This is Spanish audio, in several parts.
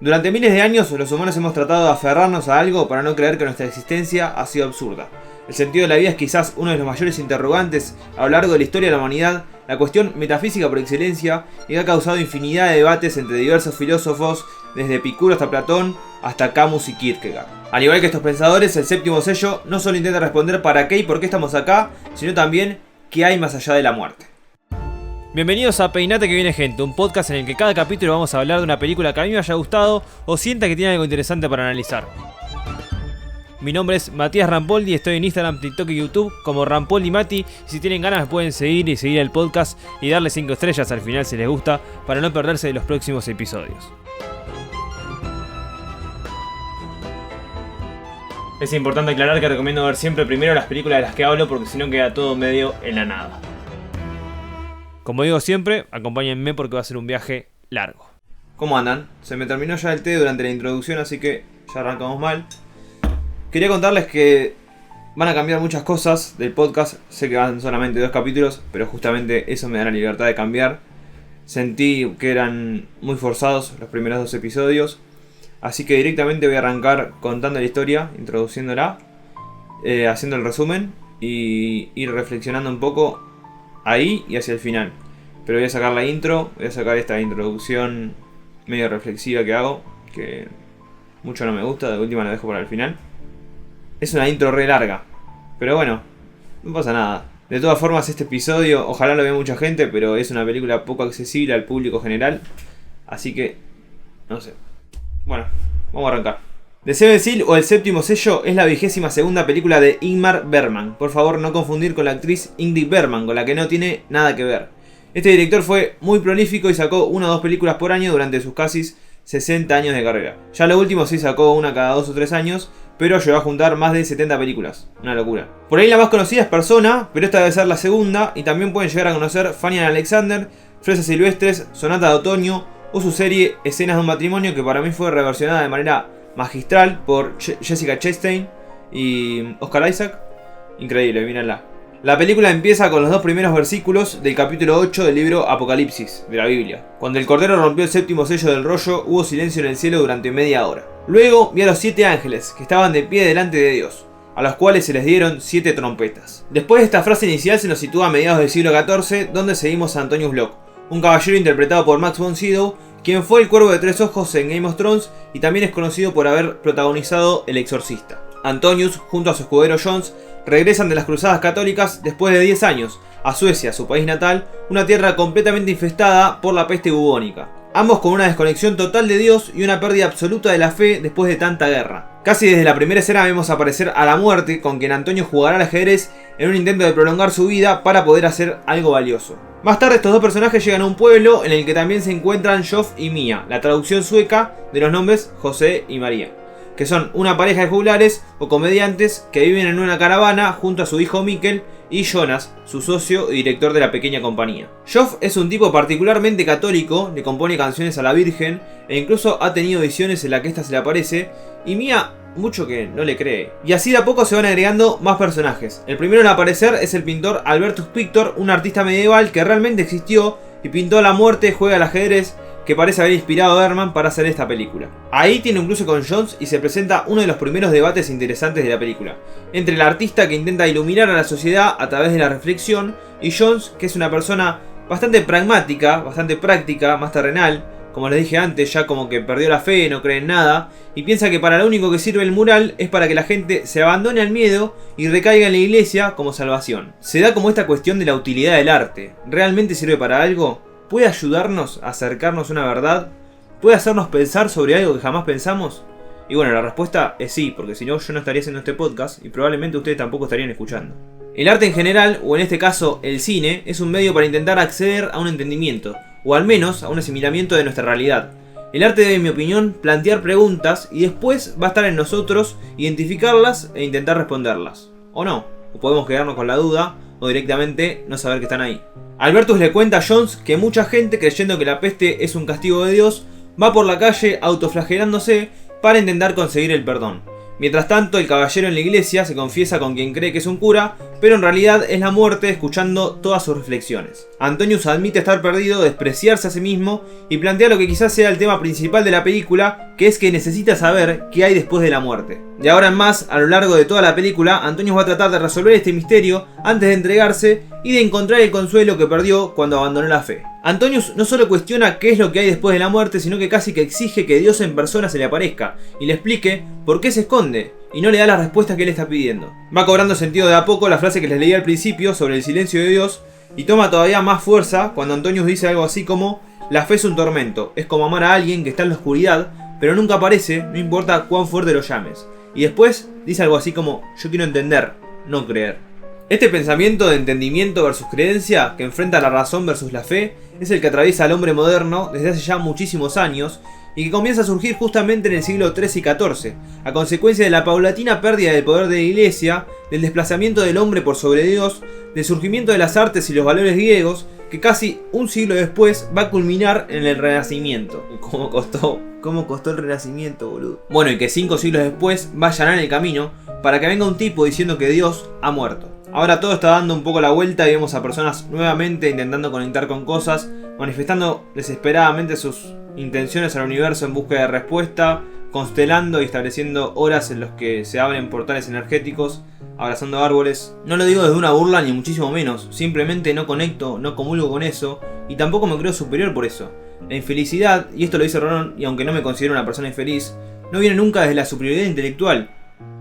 Durante miles de años los humanos hemos tratado de aferrarnos a algo para no creer que nuestra existencia ha sido absurda. El sentido de la vida es quizás uno de los mayores interrogantes a lo largo de la historia de la humanidad, la cuestión metafísica por excelencia, y que ha causado infinidad de debates entre diversos filósofos, desde Epicuro hasta Platón, hasta Camus y Kierkegaard. Al igual que estos pensadores, el séptimo sello no solo intenta responder para qué y por qué estamos acá, sino también qué hay más allá de la muerte. Bienvenidos a Peinate que viene gente, un podcast en el que cada capítulo vamos a hablar de una película que a mí me haya gustado o sienta que tiene algo interesante para analizar. Mi nombre es Matías Rampoldi, estoy en Instagram, TikTok y YouTube como Rampoldi Mati, y si tienen ganas me pueden seguir el podcast y darle 5 estrellas al final si les gusta, para no perderse de los próximos episodios. Es importante aclarar que recomiendo ver siempre primero las películas de las que hablo, porque si no queda todo medio en la nada. Como digo siempre, acompáñenme porque va a ser un viaje largo. ¿Cómo andan? Se me terminó ya el té durante la introducción, así que ya arrancamos mal. Quería contarles que van a cambiar muchas cosas del podcast. Sé que van solamente 2 capítulos, pero justamente eso me da la libertad de cambiar. Sentí que eran muy forzados los primeros 2 episodios, así que directamente voy a arrancar contando la historia, introduciéndola, haciendo el resumen y ir reflexionando un poco ahí y hacia el final. Pero voy a sacar la intro, voy a sacar esta introducción medio reflexiva que hago, que mucho no me gusta, de última la dejo para el final. Es una intro re larga, pero bueno, no pasa nada. De todas formas, este episodio ojalá lo vea mucha gente, pero es una película poco accesible al público general, así que no sé. Bueno, vamos a arrancar. The Seventh Seal o El Séptimo Sello es la 22ª película de Ingmar Bergman. Por favor, no confundir con la actriz Ingrid Bergman, con la que no tiene nada que ver. Este director fue muy prolífico y sacó 1 o 2 películas por año durante sus casi 60 años de carrera. Ya lo último sí sacó una cada 2 o 3 años, pero llegó a juntar más de 70 películas. Una locura. Por ahí la más conocida es Persona, pero esta debe ser la segunda, y también pueden llegar a conocer Fanny and Alexander, Fresas Silvestres, Sonata de Otoño, o su serie Escenas de un matrimonio, que para mí fue reversionada de manera magistral por Jessica Chastain y Oscar Isaac. Increíble, mírenla. La película empieza con los 2 primeros versículos del capítulo 8 del libro Apocalipsis de la Biblia. Cuando el Cordero rompió el séptimo sello del rollo, hubo silencio en el cielo durante media hora. Luego vi a los 7 ángeles que estaban de pie delante de Dios, a los cuales se les dieron 7 trompetas. Después de esta frase inicial se nos sitúa a mediados del siglo XIV, donde seguimos a Antonius Block, un caballero interpretado por Max von Sydow, quien fue el Cuervo de 3 Ojos en Game of Thrones y también es conocido por haber protagonizado El Exorcista. Antonius, junto a su escudero Jones, regresan de las cruzadas católicas después de 10 años a Suecia, su país natal, una tierra completamente infestada por la peste bubónica. Ambos con una desconexión total de Dios y una pérdida absoluta de la fe después de tanta guerra. Casi desde la primera escena vemos aparecer a la muerte, con quien Antonio jugará al ajedrez en un intento de prolongar su vida para poder hacer algo valioso. Más tarde estos 2 personajes llegan a un pueblo en el que también se encuentran Joff y Mia, la traducción sueca de los nombres José y María, que son una pareja de juglares o comediantes que viven en una caravana junto a su hijo Mikkel y Jonas, su socio y director de la pequeña compañía. Joff es un tipo particularmente católico, le compone canciones a la Virgen e incluso ha tenido visiones en las que ésta se le aparece, y Mia mucho que no le cree. Y así de a poco se van agregando más personajes. El primero en aparecer es el pintor Albertus Pictor, un artista medieval que realmente existió y pintó la muerte, juega al ajedrez, que parece haber inspirado a Bergman para hacer esta película. Ahí tiene un cruce con Jones y se presenta uno de los primeros debates interesantes de la película, entre el artista que intenta iluminar a la sociedad a través de la reflexión y Jones, que es una persona bastante pragmática, bastante práctica, más terrenal. Como les dije antes, ya como que perdió la fe, no cree en nada, y piensa que para lo único que sirve el mural es para que la gente se abandone al miedo y recaiga en la iglesia como salvación. Se da como esta cuestión de la utilidad del arte. ¿Realmente sirve para algo? ¿Puede ayudarnos a acercarnos a una verdad? ¿Puede hacernos pensar sobre algo que jamás pensamos? Y bueno, la respuesta es sí, porque si no yo no estaría haciendo este podcast y probablemente ustedes tampoco estarían escuchando. El arte en general, o en este caso el cine, es un medio para intentar acceder a un entendimiento, o al menos a un asimilamiento de nuestra realidad. El arte debe, en mi opinión, plantear preguntas y después va a estar en nosotros identificarlas e intentar responderlas. O no, o podemos quedarnos con la duda o directamente no saber que están ahí. Albertus le cuenta a Jones que mucha gente, creyendo que la peste es un castigo de Dios, va por la calle autoflagelándose para intentar conseguir el perdón. Mientras tanto, el caballero en la iglesia se confiesa con quien cree que es un cura pero en realidad es la muerte escuchando todas sus reflexiones. Antonius admite estar perdido, despreciarse a sí mismo y plantea lo que quizás sea el tema principal de la película, que es que necesita saber qué hay después de la muerte. De ahora en más, a lo largo de toda la película, Antonius va a tratar de resolver este misterio antes de entregarse y de encontrar el consuelo que perdió cuando abandonó la fe. Antonius no solo cuestiona qué es lo que hay después de la muerte, sino que casi que exige que Dios en persona se le aparezca y le explique por qué se esconde y no le da las respuestas que él está pidiendo. Va cobrando sentido de a poco la frase que les leí al principio sobre el silencio de Dios y toma todavía más fuerza cuando Antonius dice algo así como: la fe es un tormento, es como amar a alguien que está en la oscuridad, pero nunca aparece, no importa cuán fuerte lo llames. Y después dice algo así como: yo quiero entender, no creer. Este pensamiento de entendimiento versus creencia, que enfrenta la razón versus la fe, es el que atraviesa al hombre moderno desde hace ya muchísimos años y que comienza a surgir justamente en el siglo XIII y XIV, a consecuencia de la paulatina pérdida del poder de la Iglesia, del desplazamiento del hombre por sobre Dios, del surgimiento de las artes y los valores griegos, que casi un siglo después va a culminar en el Renacimiento. ¿Cómo costó el Renacimiento, boludo? Bueno, y que 5 siglos después va a allanar el camino para que venga un tipo diciendo que Dios ha muerto. Ahora todo está dando un poco la vuelta y vemos a personas nuevamente intentando conectar con cosas, manifestando desesperadamente sus intenciones al universo en busca de respuesta, constelando y estableciendo horas en los que se abren portales energéticos, abrazando árboles. No lo digo desde una burla ni muchísimo menos, simplemente no conecto, no comulgo con eso y tampoco me creo superior por eso. La infelicidad, y esto lo dice Ronón, y aunque no me considero una persona infeliz, no viene nunca desde la superioridad intelectual.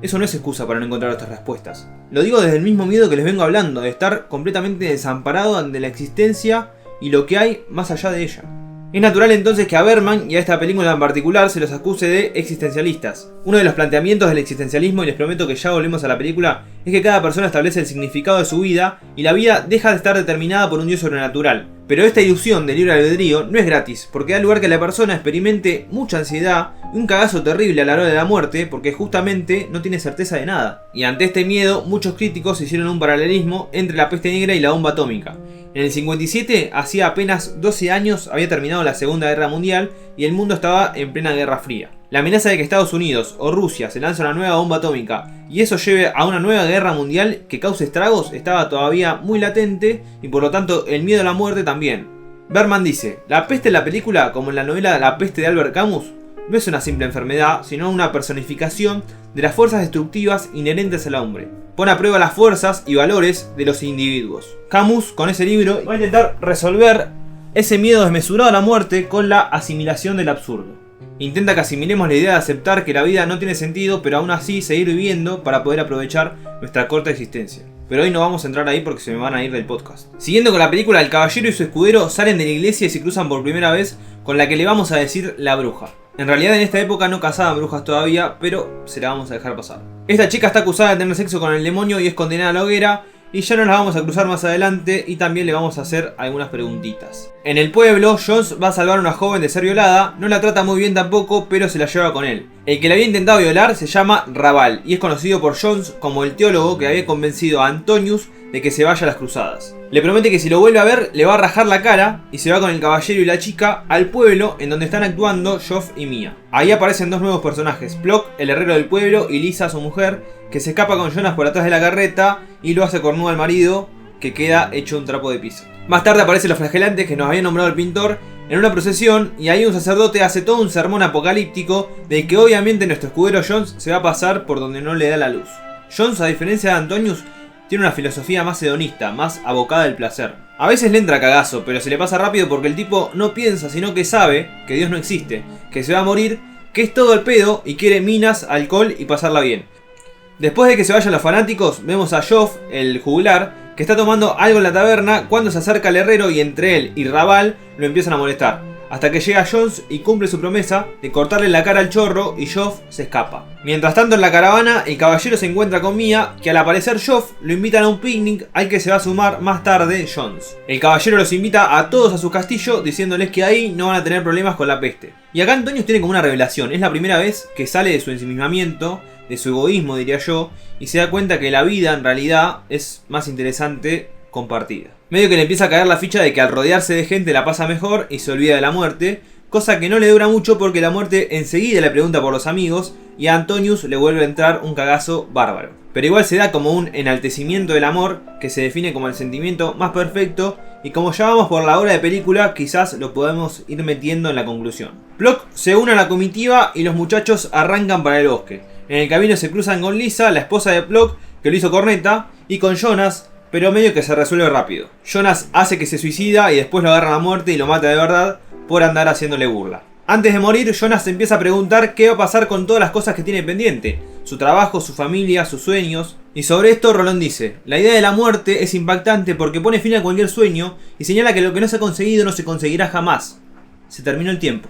Eso no es excusa para no encontrar otras respuestas. Lo digo desde el mismo miedo que les vengo hablando, de estar completamente desamparado ante la existencia y lo que hay más allá de ella. Es natural entonces que a Bergman y a esta película en particular se los acuse de existencialistas. Uno de los planteamientos del existencialismo, y les prometo que ya volvemos a la película, es que cada persona establece el significado de su vida y la vida deja de estar determinada por un dios sobrenatural. Pero esta ilusión del libre albedrío no es gratis, porque da lugar que la persona experimente mucha ansiedad y un cagazo terrible a la hora de la muerte, porque justamente no tiene certeza de nada. Y ante este miedo, muchos críticos hicieron un paralelismo entre la peste negra y la bomba atómica. En el 57, hacía apenas 12 años, había terminado la Segunda Guerra Mundial y el mundo estaba en plena Guerra Fría. La amenaza de que Estados Unidos o Rusia se lance una nueva bomba atómica y eso lleve a una nueva guerra mundial que cause estragos estaba todavía muy latente y por lo tanto el miedo a la muerte también. Bergman dice: la peste en la película, como en la novela La peste de Albert Camus, no es una simple enfermedad, sino una personificación de las fuerzas destructivas inherentes al hombre. Pone a prueba las fuerzas y valores de los individuos. Camus, con ese libro, va a intentar resolver ese miedo desmesurado a la muerte con la asimilación del absurdo. Intenta que asimilemos la idea de aceptar que la vida no tiene sentido, pero aún así seguir viviendo para poder aprovechar nuestra corta existencia. Pero hoy no vamos a entrar ahí porque se me van a ir del podcast. Siguiendo con la película, el caballero y su escudero salen de la iglesia y se cruzan por primera vez con la que le vamos a decir la bruja. En realidad en esta época no cazaban brujas todavía, pero se la vamos a dejar pasar. Esta chica está acusada de tener sexo con el demonio y es condenada a la hoguera. Y ya nos la vamos a cruzar más adelante y también le vamos a hacer algunas preguntitas. En el pueblo, Jones va a salvar a una joven de ser violada, no la trata muy bien tampoco, pero se la lleva con él. El que la había intentado violar se llama Raval y es conocido por Jones como el teólogo que había convencido a Antonius de que se vaya a las cruzadas. Le promete que si lo vuelve a ver le va a rajar la cara y se va con el caballero y la chica al pueblo en donde están actuando Joff y Mia. Ahí aparecen dos nuevos personajes, Plock, el herrero del pueblo, y Lisa, su mujer, que se escapa con Jonas por atrás de la carreta y lo hace cornudo al marido, que queda hecho un trapo de piso. Más tarde aparecen los flagelantes que nos había nombrado el pintor en una procesión y ahí un sacerdote hace todo un sermón apocalíptico de que obviamente nuestro escudero Jones se va a pasar por donde no le da la luz. Jones, a diferencia de Antonius, tiene una filosofía más hedonista, más abocada al placer. A veces le entra cagazo, pero se le pasa rápido porque el tipo no piensa, sino que sabe que Dios no existe, que se va a morir, que es todo el pedo y quiere minas, alcohol y pasarla bien. Después de que se vayan los fanáticos, vemos a Joff, el juglar, que está tomando algo en la taberna cuando se acerca el herrero y entre él y Raval lo empiezan a molestar. Hasta que llega Jones y cumple su promesa de cortarle la cara al chorro y Joff se escapa. Mientras tanto en la caravana el caballero se encuentra con Mia, que al aparecer Joff lo invitan a un picnic al que se va a sumar más tarde Jones. El caballero los invita a todos a su castillo diciéndoles que ahí no van a tener problemas con la peste. Y acá Antonius tiene como una revelación, es la primera vez que sale de su ensimismamiento, de su egoísmo diría yo, y se da cuenta que la vida en realidad es más interesante compartida. Medio que le empieza a caer la ficha de que al rodearse de gente la pasa mejor y se olvida de la muerte, cosa que no le dura mucho porque la muerte enseguida le pregunta por los amigos y a Antonius le vuelve a entrar un cagazo bárbaro. Pero igual se da como un enaltecimiento del amor que se define como el sentimiento más perfecto y como ya vamos por la hora de película quizás lo podemos ir metiendo en la conclusión. Plock se une a la comitiva y los muchachos arrancan para el bosque. En el camino se cruzan con Lisa, la esposa de Plock, que lo hizo corneta, y con Jonas, pero medio que se resuelve rápido. Jonas hace que se suicida y después lo agarra a la muerte y lo mata de verdad por andar haciéndole burla. Antes de morir, Jonas se empieza a preguntar qué va a pasar con todas las cosas que tiene pendiente. Su trabajo, su familia, sus sueños. Y sobre esto Roland dice: la idea de la muerte es impactante porque pone fin a cualquier sueño y señala que lo que no se ha conseguido no se conseguirá jamás. Se terminó el tiempo.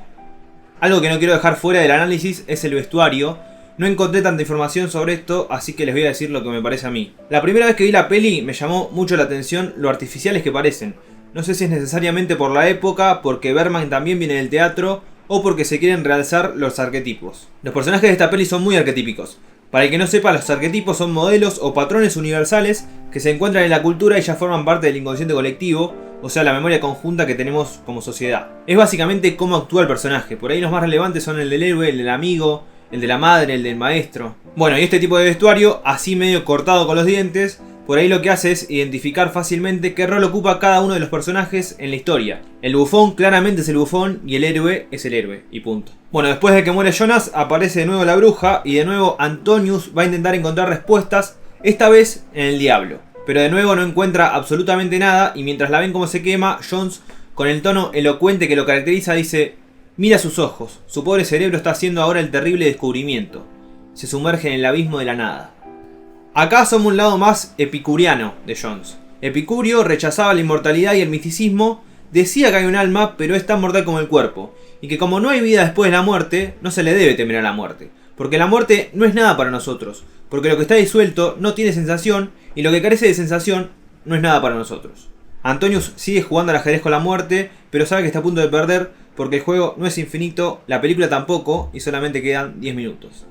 Algo que no quiero dejar fuera del análisis es el vestuario. No encontré tanta información sobre esto, así que les voy a decir lo que me parece a mí. La primera vez que vi la peli me llamó mucho la atención lo artificiales que parecen. No sé si es necesariamente por la época, porque Bergman también viene del teatro, o porque se quieren realzar los arquetipos. Los personajes de esta peli son muy arquetípicos. Para el que no sepa, los arquetipos son modelos o patrones universales que se encuentran en la cultura y ya forman parte del inconsciente colectivo, o sea, la memoria conjunta que tenemos como sociedad. Es básicamente cómo actúa el personaje. Por ahí los más relevantes son el del héroe, el del amigo, el de la madre, el del maestro. Bueno, y este tipo de vestuario, así medio cortado con los dientes, por ahí lo que hace es identificar fácilmente qué rol ocupa cada uno de los personajes en la historia. El bufón claramente es el bufón y el héroe es el héroe, y punto. Bueno, después de que muere Jonas, aparece de nuevo la bruja y de nuevo Antonius va a intentar encontrar respuestas, esta vez en el diablo. Pero de nuevo no encuentra absolutamente nada y mientras la ven como se quema, Jones, con el tono elocuente que lo caracteriza, dice: mira sus ojos, su pobre cerebro está haciendo ahora el terrible descubrimiento. Se sumerge en el abismo de la nada. Acá somos un lado más epicuriano de Jones. Epicurio rechazaba la inmortalidad y el misticismo, decía que hay un alma, pero es tan mortal como el cuerpo, y que como no hay vida después de la muerte, no se le debe temer a la muerte, porque la muerte no es nada para nosotros, porque lo que está disuelto no tiene sensación, y lo que carece de sensación no es nada para nosotros. Antonius sigue jugando al ajedrez con la muerte, pero sabe que está a punto de perder, porque el juego no es infinito, la película tampoco, y solamente quedan 10 minutos.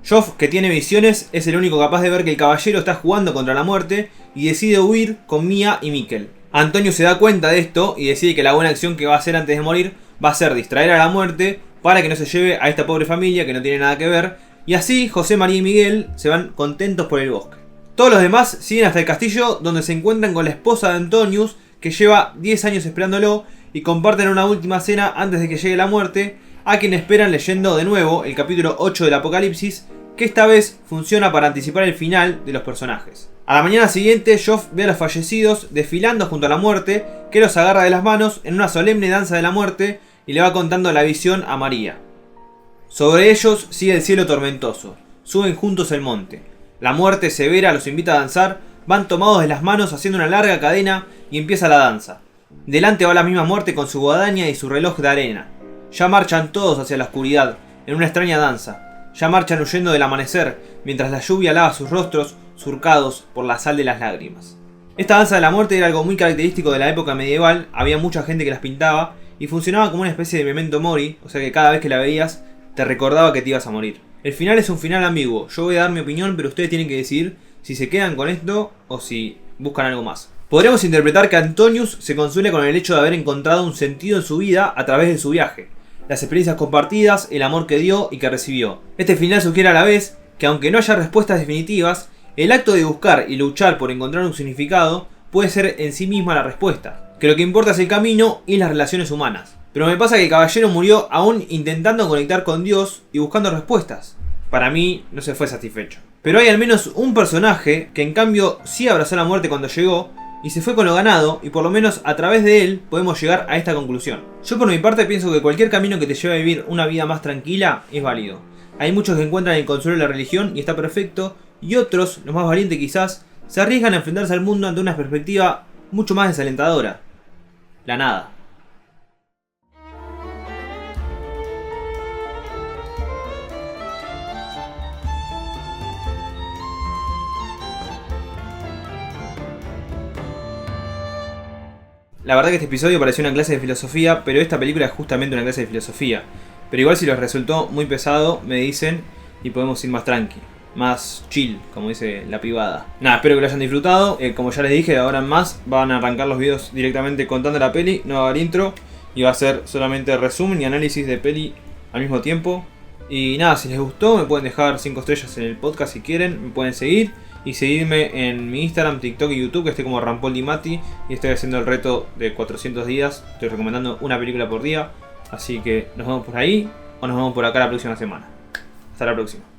Joff, que tiene visiones, es el único capaz de ver que el caballero está jugando contra la muerte y decide huir con Mia y Mikkel. Antonio se da cuenta de esto y decide que la buena acción que va a hacer antes de morir va a ser distraer a la muerte para que no se lleve a esta pobre familia que no tiene nada que ver, y así José, María y Miguel se van contentos por el bosque. Todos los demás siguen hasta el castillo, donde se encuentran con la esposa de Antonius, que lleva 10 años esperándolo, y comparten una última cena antes de que llegue la muerte, a quien esperan leyendo de nuevo el capítulo 8 del Apocalipsis, que esta vez funciona para anticipar el final de los personajes. A la mañana siguiente, Joff ve a los fallecidos desfilando junto a la muerte, que los agarra de las manos en una solemne danza de la muerte y le va contando la visión a María. Sobre ellos sigue el cielo tormentoso, suben juntos el monte. La muerte severa los invita a danzar, van tomados de las manos haciendo una larga cadena y empieza la danza. Delante va la misma muerte con su guadaña y su reloj de arena. Ya marchan todos hacia la oscuridad, en una extraña danza. Ya marchan huyendo del amanecer, mientras la lluvia lava sus rostros surcados por la sal de las lágrimas. Esta danza de la muerte era algo muy característico de la época medieval, había mucha gente que las pintaba y funcionaba como una especie de memento mori, o sea que cada vez que la veías te recordaba que te ibas a morir. El final es un final ambiguo, yo voy a dar mi opinión, pero ustedes tienen que decidir si se quedan con esto o si buscan algo más. Podríamos interpretar que Antonius se consuela con el hecho de haber encontrado un sentido en su vida a través de su viaje, las experiencias compartidas, el amor que dio y que recibió. Este final sugiere a la vez que aunque no haya respuestas definitivas, el acto de buscar y luchar por encontrar un significado puede ser en sí misma la respuesta, que lo que importa es el camino y las relaciones humanas. Pero me pasa que el caballero murió aún intentando conectar con Dios y buscando respuestas. Para mí no se fue satisfecho. Pero hay al menos un personaje que en cambio sí abrazó la muerte cuando llegó y se fue con lo ganado, y por lo menos a través de él podemos llegar a esta conclusión. Yo por mi parte pienso que cualquier camino que te lleve a vivir una vida más tranquila es válido. Hay muchos que encuentran el consuelo en la religión y está perfecto, y otros, los más valientes quizás, se arriesgan a enfrentarse al mundo ante una perspectiva mucho más desalentadora: la nada. La verdad que este episodio pareció una clase de filosofía, pero esta película es justamente una clase de filosofía. Pero igual si les resultó muy pesado, me dicen y podemos ir más tranqui, más chill, como dice la pibada. Nada, espero que lo hayan disfrutado. Como ya les dije, de ahora en más van a arrancar los videos directamente contando la peli, no va a haber intro. Y va a ser solamente resumen y análisis de peli al mismo tiempo. Y nada, si les gustó me pueden dejar 5 estrellas en el podcast si quieren, me pueden seguir. Y seguirme en mi Instagram, TikTok y YouTube, que estoy como Rampoldi y estoy haciendo el reto de 400 días. Estoy recomendando una película por día. Así que nos vemos por ahí o nos vemos por acá la próxima semana. Hasta la próxima.